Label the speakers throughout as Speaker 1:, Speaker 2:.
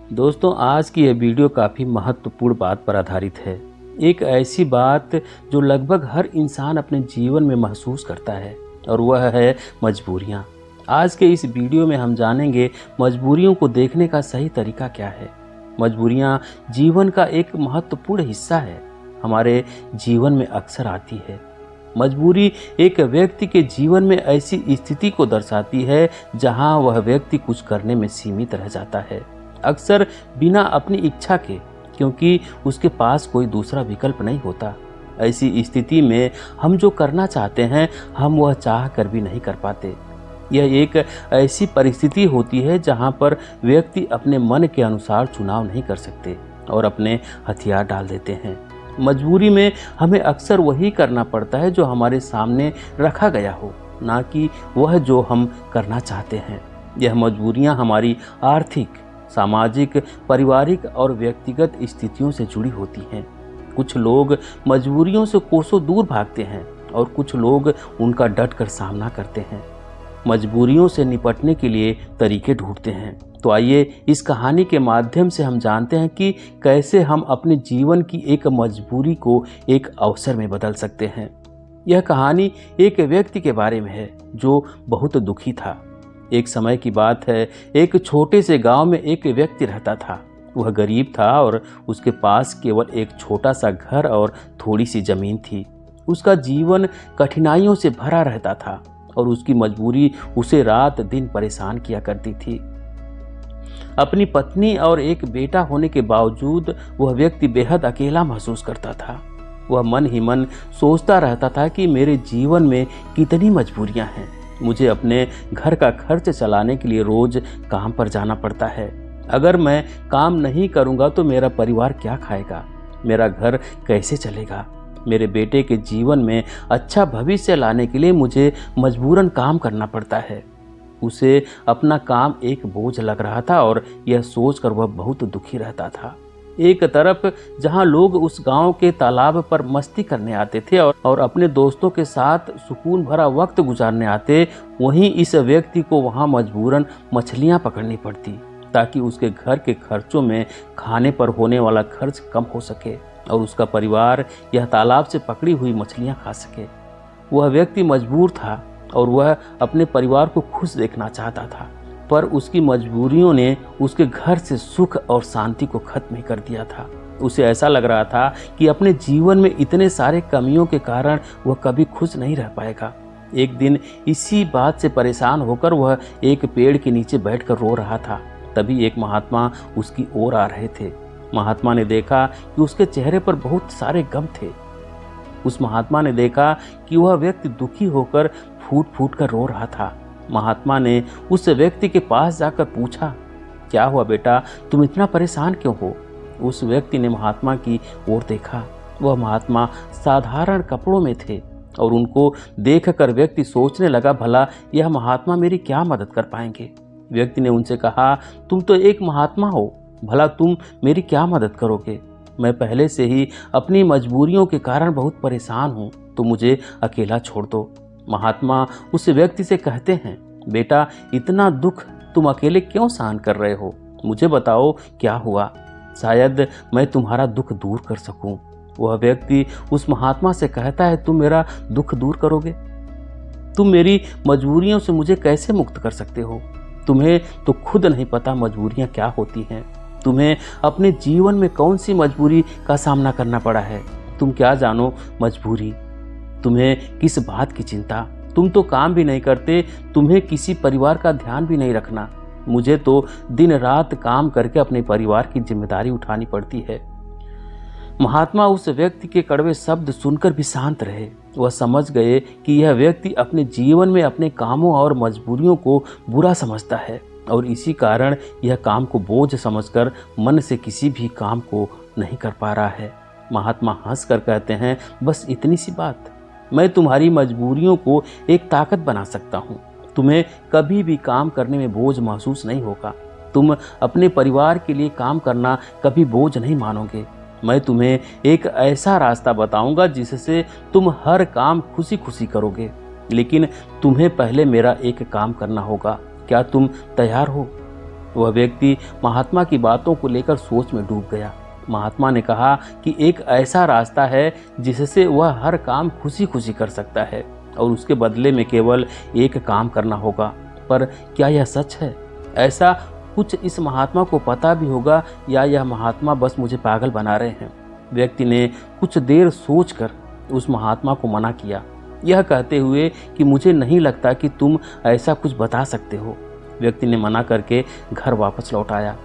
Speaker 1: दोस्तों, आज की यह वीडियो काफ़ी महत्वपूर्ण बात पर आधारित है। एक ऐसी बात जो लगभग हर इंसान अपने जीवन में महसूस करता है और वह है मजबूरियाँ। आज के इस वीडियो में हम जानेंगे मजबूरियों को देखने का सही तरीका क्या है। मजबूरियाँ जीवन का एक महत्वपूर्ण हिस्सा है, हमारे जीवन में अक्सर आती है। मजबूरी एक व्यक्ति के जीवन में ऐसी स्थिति को दर्शाती है जहां वह व्यक्ति कुछ करने में सीमित रह जाता है, अक्सर बिना अपनी इच्छा के, क्योंकि उसके पास कोई दूसरा विकल्प नहीं होता। ऐसी स्थिति में हम जो करना चाहते हैं हम वह चाह कर भी नहीं कर पाते। यह एक ऐसी परिस्थिति होती है जहां पर व्यक्ति अपने मन के अनुसार चुनाव नहीं कर सकते और अपने हथियार डाल देते हैं। मजबूरी में हमें अक्सर वही करना पड़ता है जो हमारे सामने रखा गया हो, ना कि वह जो हम करना चाहते हैं। यह मजबूरियां हमारी आर्थिक, सामाजिक, पारिवारिक और व्यक्तिगत स्थितियों से जुड़ी होती हैं। कुछ लोग मजबूरियों से कोसों दूर भागते हैं और कुछ लोग उनका डटकर सामना करते हैं, मजबूरियों से निपटने के लिए तरीके ढूंढते हैं। तो आइए इस कहानी के माध्यम से हम जानते हैं कि कैसे हम अपने जीवन की एक मजबूरी को एक अवसर में बदल सकते हैं। यह कहानी एक व्यक्ति के बारे में है जो बहुत दुखी था। एक समय की बात है, एक छोटे से गांव में एक व्यक्ति रहता था। वह गरीब था और उसके पास केवल एक छोटा सा घर और थोड़ी सी जमीन थी। उसका जीवन कठिनाइयों से भरा रहता था और उसकी मजबूरी उसे रात दिन परेशान किया करती थी। अपनी पत्नी और एक बेटा होने के बावजूद वह व्यक्ति बेहद अकेला महसूस करता था। वह मन ही मन सोचता रहता था कि मेरे जीवन में कितनी मजबूरियां हैं। मुझे अपने घर का खर्च चलाने के लिए रोज काम पर जाना पड़ता है। अगर मैं काम नहीं करूंगा तो मेरा परिवार क्या खाएगा, मेरा घर कैसे चलेगा। मेरे बेटे के जीवन में अच्छा भविष्य लाने के लिए मुझे मजबूरन काम करना पड़ता है। उसे अपना काम एक बोझ लग रहा था और यह सोचकर वह बहुत दुखी रहता था। एक तरफ जहां लोग उस गांव के तालाब पर मस्ती करने आते थे और अपने दोस्तों के साथ सुकून भरा वक्त गुजारने आते, वहीं इस व्यक्ति को वहां मजबूरन मछलियां पकड़नी पड़ती ताकि उसके घर के खर्चों में खाने पर होने वाला खर्च कम हो सके और उसका परिवार यह तालाब से पकड़ी हुई मछलियां खा सके। वह व्यक्ति मजबूर था और वह अपने परिवार को खुश देखना चाहता था, पर उसकी मजबूरियों ने उसके घर से सुख और शांति को खत्म ही कर दिया था। उसे ऐसा लग रहा था कि अपने जीवन में इतने सारे कमियों के कारण वह कभी खुश नहीं रह पाएगा। एक दिन इसी बात से परेशान होकर वह एक पेड़ के नीचे बैठकर रो रहा था। तभी एक महात्मा उसकी ओर आ रहे थे। महात्मा ने देखा कि उसके चेहरे पर बहुत सारे गम थे। उस महात्मा ने देखा कि वह व्यक्ति दुखी होकर फूट फूट कर रो रहा था। महात्मा ने उस व्यक्ति के पास जाकर पूछा, क्या हुआ बेटा, तुम इतना परेशान क्यों हो? उस व्यक्ति ने महात्मा की ओर देखा। वह महात्मा साधारण कपड़ों में थे और उनको देखकर व्यक्ति सोचने लगा, भला यह महात्मा मेरी क्या मदद कर पाएंगे। व्यक्ति ने उनसे कहा, तुम तो एक महात्मा हो, भला तुम मेरी क्या मदद करोगे? मैं पहले से ही अपनी मजबूरियों के कारण बहुत परेशान हूँ, तो मुझे अकेला छोड़ दो। महात्मा उस व्यक्ति से कहते हैं, बेटा, इतना दुख तुम अकेले क्यों सहन कर रहे हो? मुझे बताओ क्या हुआ, शायद मैं तुम्हारा दुख दूर कर सकूं। वह व्यक्ति उस महात्मा से कहता है, तुम मेरा दुख दूर करोगे? तुम मेरी मजबूरियों से मुझे कैसे मुक्त कर सकते हो? तुम्हें तो खुद नहीं पता मजबूरियां क्या होती हैं। तुम्हें अपने जीवन में कौन सी मजबूरी का सामना करना पड़ा है? तुम क्या जानो मजबूरी? तुम्हें किस बात की चिंता? तुम तो काम भी नहीं करते, तुम्हें किसी परिवार का ध्यान भी नहीं रखना। मुझे तो दिन रात काम करके अपने परिवार की जिम्मेदारी उठानी पड़ती है। महात्मा उस व्यक्ति के कड़वे शब्द सुनकर भी शांत रहे। वह समझ गए कि यह व्यक्ति अपने जीवन में अपने कामों और मजबूरियों को बुरा समझता है और इसी कारण यह काम को बोझ समझकर मन से किसी भी काम को नहीं कर पा रहा है। महात्मा हंसकर कहते हैं, बस इतनी सी बात, मैं तुम्हारी मजबूरियों को एक ताकत बना सकता हूँ। तुम्हें कभी भी काम करने में बोझ महसूस नहीं होगा। तुम अपने परिवार के लिए काम करना कभी बोझ नहीं मानोगे। मैं तुम्हें एक ऐसा रास्ता बताऊंगा जिससे तुम हर काम खुशी खुशी करोगे, लेकिन तुम्हें पहले मेरा एक काम करना होगा। क्या तुम तैयार हो? वह व्यक्ति महात्मा की बातों को लेकर सोच में डूब गया। महात्मा ने कहा कि एक ऐसा रास्ता है जिससे वह हर काम खुशी खुशी कर सकता है और उसके बदले में केवल एक काम करना होगा। पर क्या यह सच है? ऐसा कुछ इस महात्मा को पता भी होगा या यह महात्मा बस मुझे पागल बना रहे हैं? व्यक्ति ने कुछ देर सोचकर उस महात्मा को मना किया, यह कहते हुए कि मुझे नहीं लगता कि तुम ऐसा कुछ बता सकते हो। व्यक्ति ने मना करके घर वापस लौट आया।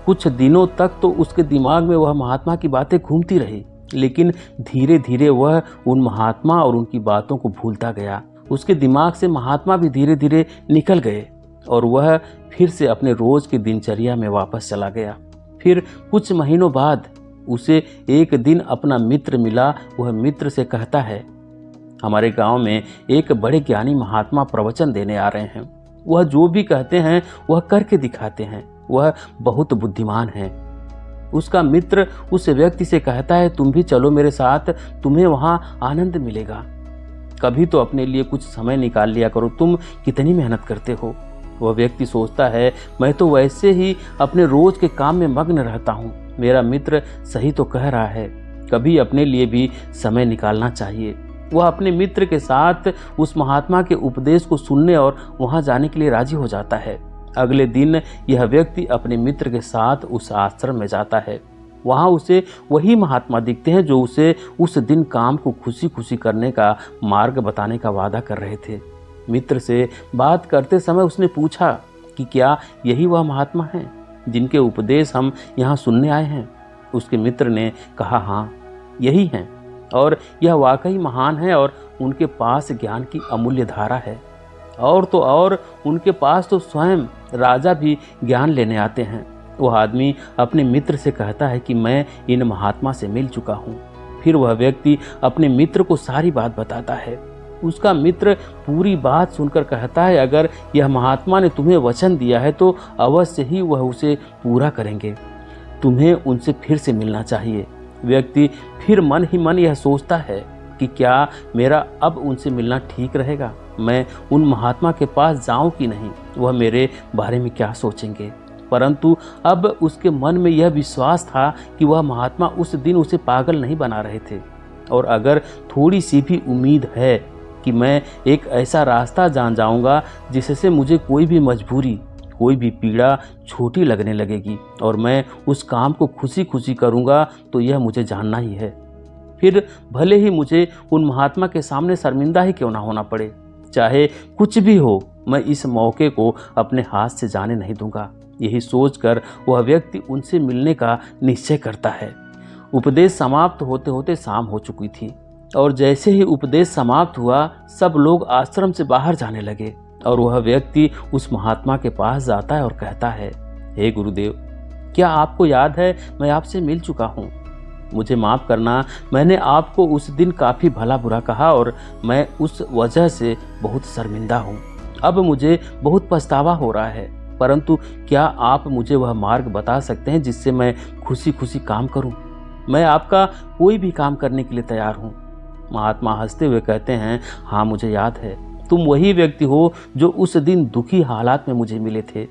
Speaker 1: कुछ दिनों तक तो उसके दिमाग में वह महात्मा की बातें घूमती रही, लेकिन धीरे धीरे वह उन महात्मा और उनकी बातों को भूलता गया। उसके दिमाग से महात्मा भी धीरे धीरे निकल गए और वह फिर से अपने रोज की दिनचर्या में वापस चला गया। फिर कुछ महीनों बाद उसे एक दिन अपना मित्र मिला। वह मित्र से कहता है, हमारे गांव में एक बड़े ज्ञानी महात्मा प्रवचन देने आ रहे हैं। वह जो भी कहते हैं वह करके दिखाते हैं। वह बहुत बुद्धिमान है। उसका मित्र उस व्यक्ति से कहता है, तुम भी चलो मेरे साथ, तुम्हें वहां आनंद मिलेगा। कभी तो अपने लिए कुछ समय निकाल लिया करो, तुम कितनी मेहनत करते हो। वह व्यक्ति सोचता है, मैं तो वैसे ही अपने रोज के काम में मग्न रहता हूँ। मेरा मित्र सही तो कह रहा है, कभी अपने लिए भी समय निकालना चाहिए। वह अपने मित्र के साथ उस महात्मा के उपदेश को सुनने और वहां जाने के लिए राजी हो जाता है। अगले दिन यह व्यक्ति अपने मित्र के साथ उस आश्रम में जाता है। वहां उसे वही महात्मा दिखते हैं जो उसे उस दिन काम को खुशी खुशी करने का मार्ग बताने का वादा कर रहे थे। मित्र से बात करते समय उसने पूछा कि क्या यही वह महात्मा हैं जिनके उपदेश हम यहाँ सुनने आए हैं? उसके मित्र ने कहा, हाँ यही हैं और यह वाकई महान है और उनके पास ज्ञान की अमूल्य धारा है। और तो और उनके पास तो स्वयं राजा भी ज्ञान लेने आते हैं। वह आदमी अपने मित्र से कहता है कि मैं इन महात्मा से मिल चुका हूँ। फिर वह व्यक्ति अपने मित्र को सारी बात बताता है। उसका मित्र पूरी बात सुनकर कहता है, अगर यह महात्मा ने तुम्हें वचन दिया है तो अवश्य ही वह उसे पूरा करेंगे। तुम्हें उनसे फिर से मिलना चाहिए। व्यक्ति फिर मन ही मन यह सोचता है कि क्या मेरा अब उनसे मिलना ठीक रहेगा? मैं उन महात्मा के पास जाऊं कि नहीं? वह मेरे बारे में क्या सोचेंगे? परंतु अब उसके मन में यह विश्वास था कि वह महात्मा उस दिन उसे पागल नहीं बना रहे थे। और अगर थोड़ी सी भी उम्मीद है कि मैं एक ऐसा रास्ता जान जाऊंगा जिससे मुझे कोई भी मजबूरी, कोई भी पीड़ा छोटी लगने लगेगी और मैं उस काम को खुशी खुशी करूंगा, तो यह मुझे जानना ही है। फिर भले ही मुझे उन महात्मा के सामने शर्मिंदा ही क्यों ना होना पड़े, चाहे कुछ भी हो, मैं इस मौके को अपने हाथ से जाने नहीं दूंगा। यही सोचकर वह व्यक्ति उनसे मिलने का निश्चय करता है। उपदेश समाप्त होते होते शाम हो चुकी थी और जैसे ही उपदेश समाप्त हुआ, सब लोग आश्रम से बाहर जाने लगे और वह व्यक्ति उस महात्मा के पास जाता है और कहता है, हे गुरुदेव, क्या आपको याद है मैं आपसे मिल चुका हूँ? मुझे माफ़ करना, मैंने आपको उस दिन काफ़ी भला बुरा कहा और मैं उस वजह से बहुत शर्मिंदा हूँ। अब मुझे बहुत पछतावा हो रहा है, परंतु क्या आप मुझे वह मार्ग बता सकते हैं जिससे मैं खुशी खुशी काम करूँ? मैं आपका कोई भी काम करने के लिए तैयार हूँ। महात्मा हंसते हुए कहते हैं, हाँ मुझे याद है, तुम वही व्यक्ति हो जो उस दिन दुखी हालात में मुझे मिले थे।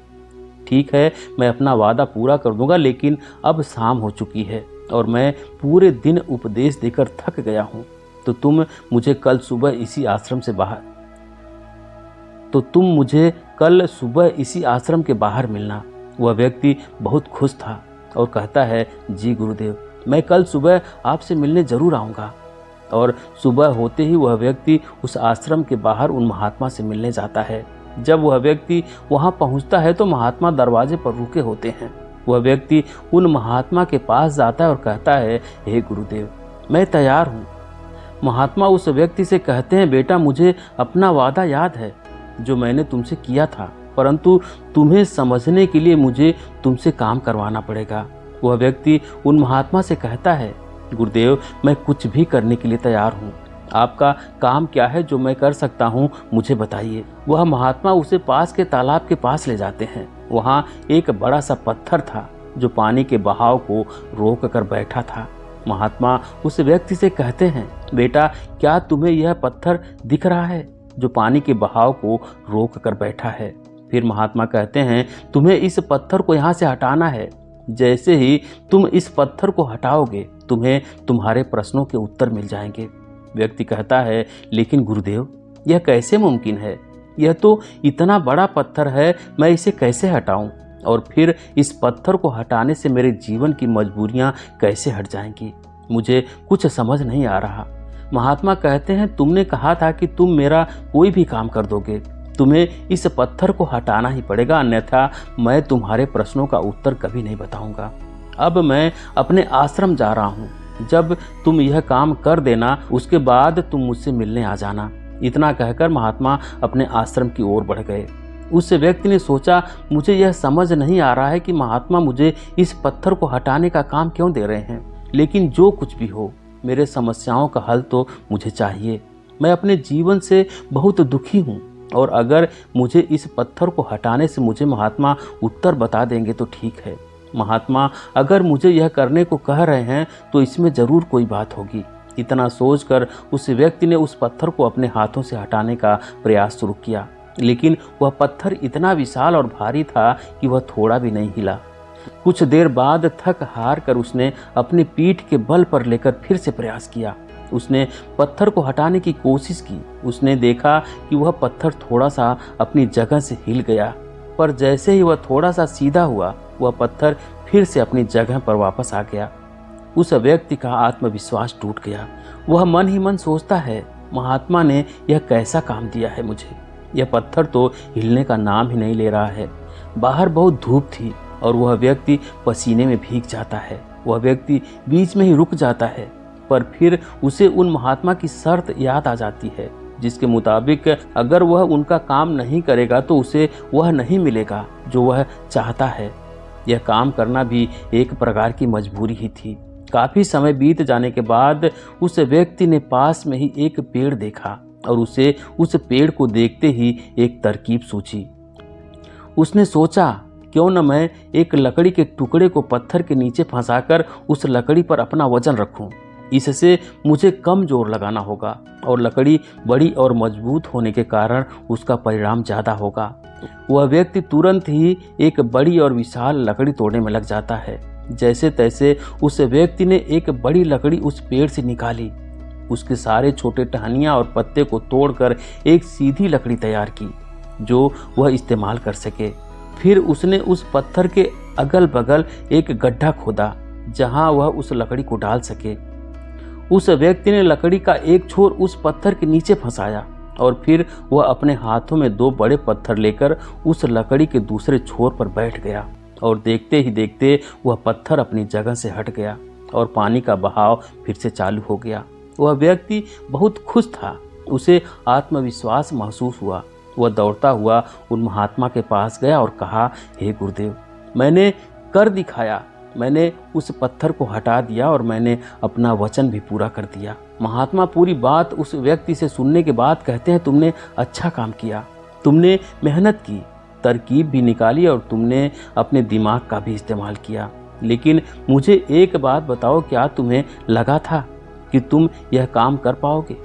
Speaker 1: ठीक है, मैं अपना वादा पूरा कर दूंगा, लेकिन अब शाम हो चुकी है और मैं पूरे दिन उपदेश देकर थक गया हूँ। तो तुम मुझे कल सुबह इसी आश्रम के बाहर मिलना। वह व्यक्ति बहुत खुश था और कहता है, जी गुरुदेव, मैं कल सुबह आपसे मिलने जरूर आऊँगा। और सुबह होते ही वह व्यक्ति उस आश्रम के बाहर उन महात्मा से मिलने जाता है। जब वह व्यक्ति वहां पहुंचता है तो महात्मा दरवाजे पर रुके होते हैं। वह व्यक्ति उन महात्मा के पास जाता है और कहता है, हे गुरुदेव, मैं तैयार हूँ। महात्मा उस व्यक्ति से कहते हैं, बेटा, मुझे अपना वादा याद है जो मैंने तुमसे किया था, परंतु तुम्हें समझने के लिए मुझे तुमसे काम करवाना पड़ेगा। वह व्यक्ति उन महात्मा से कहता है, गुरुदेव, मैं कुछ भी करने के लिए तैयार हूँ। आपका काम क्या है जो मैं कर सकता हूँ, मुझे बताइए। वह महात्मा उसे पास के तालाब के पास ले जाते हैं। वहाँ एक बड़ा सा पत्थर था जो पानी के बहाव को रोक कर बैठा था। महात्मा उस व्यक्ति से कहते हैं, बेटा, क्या तुम्हें यह पत्थर दिख रहा है जो पानी के बहाव को रोक कर बैठा है? फिर महात्मा कहते हैं, तुम्हें इस पत्थर को यहाँ से हटाना है। जैसे ही तुम इस पत्थर को हटाओगे तुम्हें तुम्हारे प्रश्नों के उत्तर मिल जाएंगे। व्यक्ति कहता है, लेकिन गुरुदेव यह कैसे मुमकिन है? यह तो इतना बड़ा पत्थर है, मैं इसे कैसे हटाऊं? और फिर इस पत्थर को हटाने से मेरे जीवन की मजबूरियां कैसे हट जाएंगी? मुझे कुछ समझ नहीं आ रहा। महात्मा कहते हैं, तुमने कहा था कि तुम मेरा कोई भी काम कर दोगे। तुम्हें इस पत्थर को हटाना ही पड़ेगा, अन्यथा मैं तुम्हारे प्रश्नों का उत्तर कभी नहीं बताऊंगा। अब मैं अपने आश्रम जा रहा हूँ। जब तुम यह काम कर देना उसके बाद तुम मुझसे मिलने आ जाना। इतना कहकर महात्मा अपने आश्रम की ओर बढ़ गए। उस व्यक्ति ने सोचा, मुझे यह समझ नहीं आ रहा है कि महात्मा मुझे इस पत्थर को हटाने का काम क्यों दे रहे हैं, लेकिन जो कुछ भी हो मेरे समस्याओं का हल तो मुझे चाहिए। मैं अपने जीवन से बहुत दुखी हूँ और अगर मुझे इस पत्थर को हटाने से मुझे महात्मा उत्तर बता देंगे तो ठीक है। महात्मा अगर मुझे यह करने को कह रहे हैं तो इसमें ज़रूर कोई बात होगी। इतना सोचकर उस व्यक्ति ने उस पत्थर को अपने हाथों से हटाने का प्रयास शुरू किया, लेकिन वह पत्थर इतना विशाल और भारी था कि वह थोड़ा भी नहीं हिला। कुछ देर बाद थक हार कर उसने अपनी पीठ के बल पर लेकर फिर से प्रयास किया। उसने पत्थर को हटाने की कोशिश की। उसने देखा कि वह पत्थर थोड़ा सा अपनी जगह से हिल गया, पर जैसे ही वह थोड़ा सा सीधा हुआ वह पत्थर फिर से अपनी जगह पर वापस आ गया। उस व्यक्ति का आत्मविश्वास टूट गया। वह मन ही मन सोचता है, महात्मा ने यह कैसा काम दिया है मुझे? यह पत्थर तो हिलने का नाम ही नहीं ले रहा है। बाहर बहुत धूप थी और वह व्यक्ति पसीने में भीग जाता है। वह व्यक्ति बीच में ही रुक जाता है, पर फिर उसे उन महात्मा की शर्त याद आ जाती है जिसके मुताबिक अगर वह उनका काम नहीं करेगा तो उसे वह नहीं मिलेगा जो वह चाहता है। यह काम करना भी एक प्रकार की मजबूरी ही थी। काफ़ी समय बीत जाने के बाद उस व्यक्ति ने पास में ही एक पेड़ देखा और उसे उस पेड़ को देखते ही एक तरकीब सूझी। उसने सोचा, क्यों न मैं एक लकड़ी के टुकड़े को पत्थर के नीचे फंसाकर उस लकड़ी पर अपना वजन रखूं। इससे मुझे कम जोर लगाना होगा और लकड़ी बड़ी और मजबूत होने के कारण उसका परिणाम ज़्यादा होगा। वह व्यक्ति तुरंत ही एक बड़ी और विशाल लकड़ी तोड़ने में लग जाता है। जैसे तैसे उस व्यक्ति ने एक बड़ी लकड़ी उस पेड़ से निकाली। उसके सारे छोटे टहनियाँ और पत्ते को तोड़कर एक सीधी लकड़ी तैयार की जो वह इस्तेमाल कर सके। फिर उसने उस पत्थर के अगल बगल एक गड्ढा खोदा जहां वह उस लकड़ी को डाल सके। उस व्यक्ति ने लकड़ी का एक छोर उस पत्थर के नीचे फंसाया और फिर वह अपने हाथों में 2 बड़े पत्थर लेकर उस लकड़ी के दूसरे छोर पर बैठ गया और देखते ही देखते वह पत्थर अपनी जगह से हट गया और पानी का बहाव फिर से चालू हो गया। वह व्यक्ति बहुत खुश था। उसे आत्मविश्वास महसूस हुआ। वह दौड़ता हुआ उन महात्मा के पास गया और कहा, हे गुरुदेव, मैंने कर दिखाया। मैंने उस पत्थर को हटा दिया और मैंने अपना वचन भी पूरा कर दिया। महात्मा पूरी बात उस व्यक्ति से सुनने के बाद कहते हैं, तुमने अच्छा काम किया। तुमने मेहनत की, तरकीब भी निकाली और तुमने अपने दिमाग का भी इस्तेमाल किया। लेकिन मुझे एक बात बताओ, क्या तुम्हें लगा था कि तुम यह काम कर पाओगे?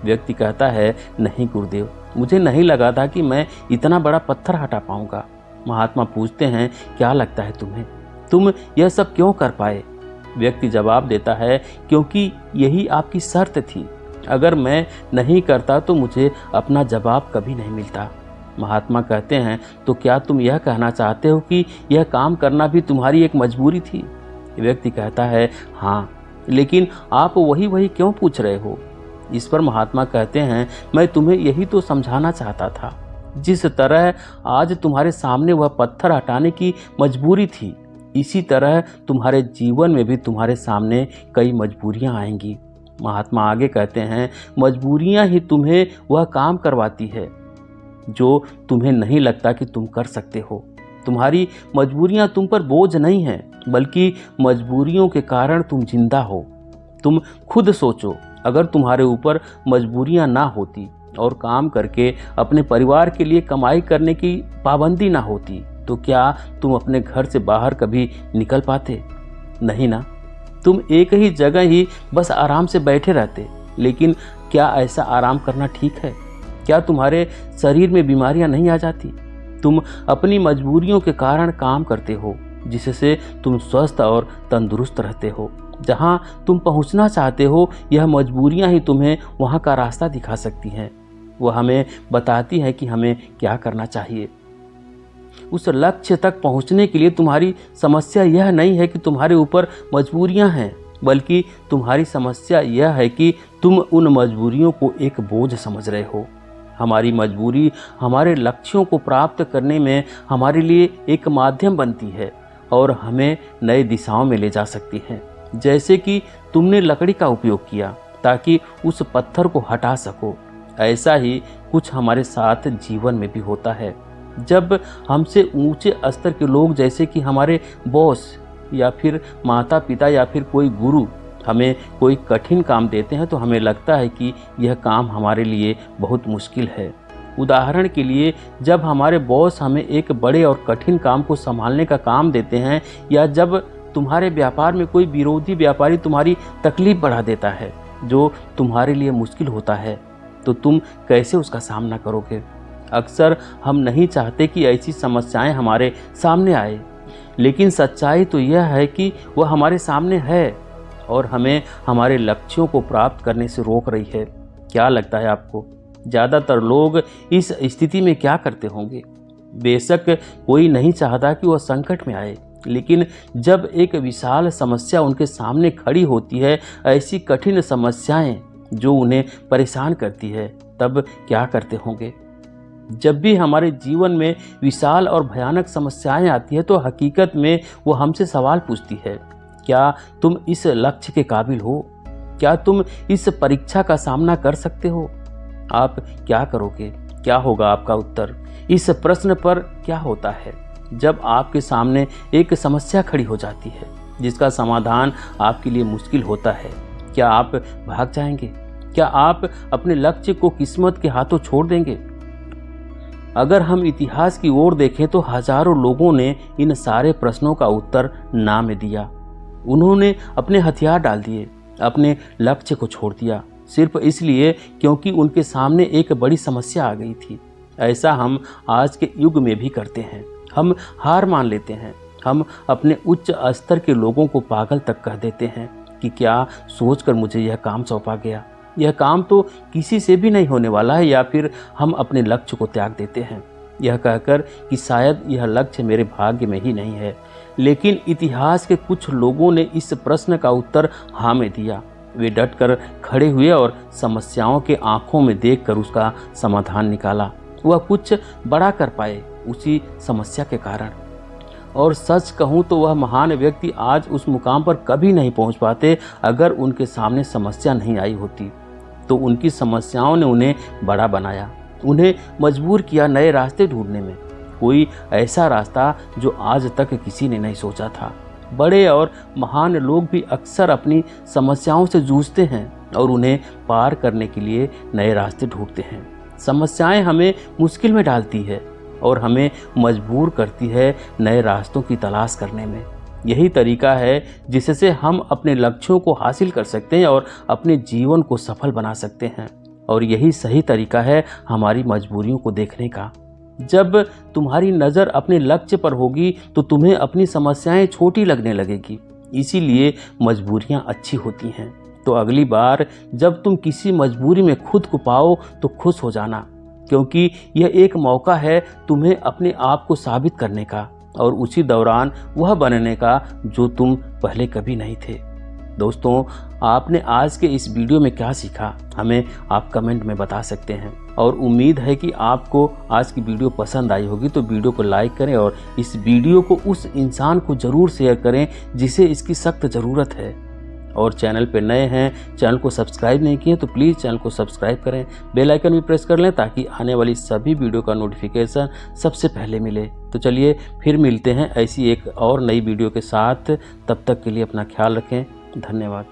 Speaker 1: व्यक्ति कहता है, नहीं गुरुदेव, मुझे नहीं लगा था कि मैं इतना बड़ा पत्थर हटा पाऊंगा। महात्मा पूछते हैं, क्या लगता है तुम्हें, तुम यह सब क्यों कर पाए? व्यक्ति जवाब देता है, क्योंकि यही आपकी शर्त थी। अगर मैं नहीं करता तो मुझे अपना जवाब कभी नहीं मिलता। महात्मा कहते हैं, तो क्या तुम यह कहना चाहते हो कि यह काम करना भी तुम्हारी एक मजबूरी थी? व्यक्ति कहता है, हाँ, लेकिन आप वही क्यों पूछ रहे हो? इस पर महात्मा कहते हैं, मैं तुम्हें यही तो समझाना चाहता था। जिस तरह आज तुम्हारे सामने वह पत्थर हटाने की मजबूरी थी, इसी तरह तुम्हारे जीवन में भी तुम्हारे सामने कई मजबूरियां आएंगी। महात्मा आगे कहते हैं, मजबूरियां ही तुम्हें वह काम करवाती है जो तुम्हें नहीं लगता कि तुम कर सकते हो। तुम्हारी मजबूरियां तुम पर बोझ नहीं हैं, बल्कि मजबूरियों के कारण तुम जिंदा हो। तुम खुद सोचो, अगर तुम्हारे ऊपर मजबूरियां ना होती और काम करके अपने परिवार के लिए कमाई करने की पाबंदी ना होती तो क्या तुम अपने घर से बाहर कभी निकल पाते? नहीं ना। तुम एक ही जगह ही बस आराम से बैठे रहते। लेकिन क्या ऐसा आराम करना ठीक है? क्या तुम्हारे शरीर में बीमारियां नहीं आ जाती? तुम अपनी मजबूरियों के कारण काम करते हो, जिससे तुम स्वस्थ और तंदुरुस्त रहते हो। जहाँ तुम पहुँचना चाहते हो, यह मजबूरियाँ ही तुम्हें वहाँ का रास्ता दिखा सकती हैं। वह हमें बताती है कि हमें क्या करना चाहिए। उस लक्ष्य तक पहुँचने के लिए तुम्हारी समस्या यह नहीं है कि तुम्हारे ऊपर मजबूरियाँ हैं, बल्कि तुम्हारी समस्या यह है कि तुम उन मजबूरियों को एक बोझ समझ रहे हो। हमारी मजबूरी हमारे लक्ष्यों को प्राप्त करने में हमारे लिए एक माध्यम बनती है और हमें नई दिशाओं में ले जा सकती है। जैसे कि तुमने लकड़ी का उपयोग किया ताकि उस पत्थर को हटा सको, ऐसा ही कुछ हमारे साथ जीवन में भी होता है। जब हमसे ऊंचे स्तर के लोग, जैसे कि हमारे बॉस या फिर माता पिता या फिर कोई गुरु, हमें कोई कठिन काम देते हैं तो हमें लगता है कि यह काम हमारे लिए बहुत मुश्किल है। उदाहरण के लिए, जब हमारे बॉस हमें एक बड़े और कठिन काम को संभालने का काम देते हैं, या जब तुम्हारे व्यापार में कोई विरोधी व्यापारी तुम्हारी तकलीफ बढ़ा देता है जो तुम्हारे लिए मुश्किल होता है, तो तुम कैसे उसका सामना करोगे? अक्सर हम नहीं चाहते कि ऐसी समस्याएं हमारे सामने आए, लेकिन सच्चाई तो यह है कि वह हमारे सामने है और हमें हमारे लक्ष्यों को प्राप्त करने से रोक रही है। क्या लगता है आपको, ज़्यादातर लोग इस स्थिति में क्या करते होंगे? बेशक कोई नहीं चाहता कि वह संकट में आए, लेकिन जब एक विशाल समस्या उनके सामने खड़ी होती है, ऐसी कठिन समस्याएं जो उन्हें परेशान करती है, तब क्या करते होंगे? जब भी हमारे जीवन में विशाल और भयानक समस्याएं आती है, तो हकीकत में वो हमसे सवाल पूछती है, क्या तुम इस लक्ष्य के काबिल हो? क्या तुम इस परीक्षा का सामना कर सकते हो? आप क्या करोगे? क्या होगा आपका उत्तर? इस प्रश्न पर क्या होता है जब आपके सामने एक समस्या खड़ी हो जाती है जिसका समाधान आपके लिए मुश्किल होता है? क्या आप भाग जाएंगे? क्या आप अपने लक्ष्य को किस्मत के हाथों छोड़ देंगे? अगर हम इतिहास की ओर देखें तो हजारों लोगों ने इन सारे प्रश्नों का उत्तर ना में दिया। उन्होंने अपने हथियार डाल दिए, अपने लक्ष्य को छोड़ दिया, सिर्फ इसलिए क्योंकि उनके सामने एक बड़ी समस्या आ गई थी। ऐसा हम आज के युग में भी करते हैं। हम हार मान लेते हैं। हम अपने उच्च स्तर के लोगों को पागल तक कह देते हैं कि क्या सोचकर मुझे यह काम सौंपा गया, यह काम तो किसी से भी नहीं होने वाला है, या फिर हम अपने लक्ष्य को त्याग देते हैं यह कहकर कि शायद यह लक्ष्य मेरे भाग्य में ही नहीं है। लेकिन इतिहास के कुछ लोगों ने इस प्रश्न का उत्तर हाँ में दिया। वे डटकर खड़े हुए और समस्याओं के आंखों में देखकर उसका समाधान निकाला। वह कुछ बड़ा कर पाए उसी समस्या के कारण। और सच कहूँ तो वह महान व्यक्ति आज उस मुकाम पर कभी नहीं पहुँच पाते अगर उनके सामने समस्या नहीं आई होती। तो उनकी समस्याओं ने उन्हें बड़ा बनाया, उन्हें मजबूर किया नए रास्ते ढूंढने में, कोई ऐसा रास्ता जो आज तक किसी ने नहीं सोचा था। बड़े और महान लोग भी अक्सर अपनी समस्याओं से जूझते हैं और उन्हें पार करने के लिए नए रास्ते ढूंढते हैं। समस्याएं हमें मुश्किल में डालती है और हमें मजबूर करती है नए रास्तों की तलाश करने में। यही तरीका है जिससे हम अपने लक्ष्यों को हासिल कर सकते हैं और अपने जीवन को सफल बना सकते हैं। और यही सही तरीका है हमारी मजबूरियों को देखने का। जब तुम्हारी नज़र अपने लक्ष्य पर होगी तो तुम्हें अपनी समस्याएं छोटी लगने लगेगी। इसीलिए मजबूरियां अच्छी होती हैं। तो अगली बार जब तुम किसी मजबूरी में खुद को पाओ तो खुश हो जाना, क्योंकि यह एक मौका है तुम्हें अपने आप को साबित करने का और उसी दौरान वह बनने का जो तुम पहले कभी नहीं थे। दोस्तों, आपने आज के इस वीडियो में क्या सीखा, हमें आप कमेंट में बता सकते हैं। और उम्मीद है कि आपको आज की वीडियो पसंद आई होगी। तो वीडियो को लाइक करें और इस वीडियो को उस इंसान को ज़रूर शेयर करें जिसे इसकी सख्त ज़रूरत है। और चैनल पे नए हैं, चैनल को सब्सक्राइब नहीं किए तो प्लीज़ चैनल को सब्सक्राइब करें, बेल आइकन भी प्रेस कर लें ताकि आने वाली सभी वीडियो का नोटिफिकेशन सबसे पहले मिले। तो चलिए फिर मिलते हैं ऐसी एक और नई वीडियो के साथ। तब तक के लिए अपना ख्याल रखें। धन्यवाद।